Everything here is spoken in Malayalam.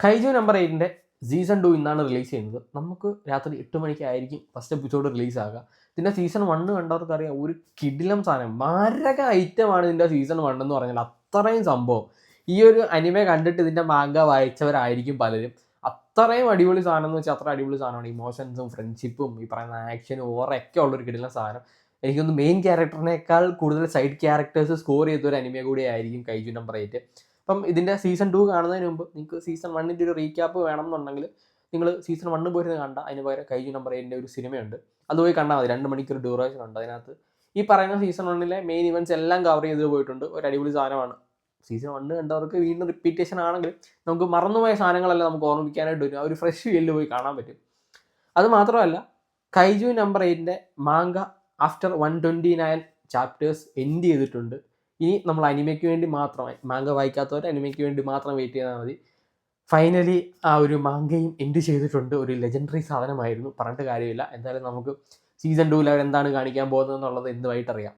കൈജു നമ്പർ 8ൻ്റെ സീസൺ 2 ഇന്നാണ് റിലീസ് ചെയ്യുന്നത്. നമുക്ക് രാത്രി 8 മണിക്കായിരിക്കും ഫസ്റ്റ് എപ്പിസോഡ് റിലീസാകുക. ഇതിൻ്റെ സീസൺ 1 കണ്ടവർക്കറിയാം, ഒരു കിടിലം സാധനം, മാരക ഐറ്റമാണ് ഇതിൻ്റെ സീസൺ 1 എന്ന് പറഞ്ഞാൽ. അത്രയും സംഭവം. ഈ ഒരു അനിമെ കണ്ടിട്ട് ഇതിൻ്റെ മാങ്ക വായിച്ചവരായിരിക്കും പലരും. അത്രയും അടിപൊളി സാധനം എന്ന് വെച്ചാൽ അത്ര അടിപൊളി സാധനമാണ്. ഇമോഷൻസും ഫ്രണ്ട്ഷിപ്പും ഈ പറയുന്ന ആക്ഷനും ഓറൊക്കെ ഉള്ളൊരു കിടിലം സാധനം. എനിക്കൊന്ന് മെയിൻ ക്യാരക്ടറിനേക്കാൾ കൂടുതൽ സൈഡ് ക്യാരക്ടേഴ്സ് സ്കോർ ചെയ്തൊരു അനിമെ കൂടി ആയിരിക്കും കൈജു നമ്പർ 8. അപ്പം ഇതിൻ്റെ സീസൺ 2 കാണുന്നതിന് മുമ്പ് നിങ്ങൾക്ക് സീസൺ 1ൻ്റെ ഒരു റീക്യാപ്പ് വേണമെന്നുണ്ടെങ്കിൽ നിങ്ങൾ സീസൺ 1 പോയിരുന്ന് കണ്ട, അതിന് പകരം കൈജു നമ്പർ 8ൻ്റെ ഒരു സിനിമയുണ്ട്, അത് പോയി കണ്ടാൽ മതി. 2 മണിക്കൂർ ഡ്യൂറേഷൻ ഉണ്ട്. അതിനകത്ത് ഈ പറയുന്ന സീസൺ 1ലെ മെയിൻ ഇവൻറ്റ്സ് എല്ലാം കവർ ചെയ്ത് പോയിട്ടുണ്ട്. ഒരു അടിപൊളി സാധനമാണ്. സീസൺ 1 കണ്ടവർക്ക് വീണ്ടും റിപ്പീറ്റേഷൻ ആണെങ്കിൽ നമുക്ക് മറന്നുപോയ സാധനങ്ങളെല്ലാം നമുക്ക് ഓർമ്മിക്കാനായിട്ട് വരും. ആ ഒരു ഫ്രഷ് ഫീലിൽ പോയി കാണാൻ പറ്റും. അത് മാത്രമല്ല, കൈജു നമ്പർ 8ൻ്റെ മാങ്ക ആഫ്റ്റർ 129 ചാപ്റ്റേഴ്സ് എൻഡ് ചെയ്തിട്ടുണ്ട്. ഇനി നമ്മൾ അനിമയ്ക്ക് വേണ്ടി മാത്രമായി, മാങ്ക വായിക്കാത്തവർ അനിമയ്ക്ക് വേണ്ടി മാത്രം വെയിറ്റ് ചെയ്താൽ മതി. ഫൈനലി ആ ഒരു മാങ്കയും എൻഡ് ചെയ്തിട്ടുണ്ട്. ഒരു ലെജൻഡറി സാധനമായിരുന്നു, പറഞ്ഞിട്ട് കാര്യമില്ല. എന്തായാലും നമുക്ക് സീസൺ 2 അവർ എന്താണ് കാണിക്കാൻ പോകുന്നത് എന്നുള്ളത് എന്തുമായിട്ടറിയാം.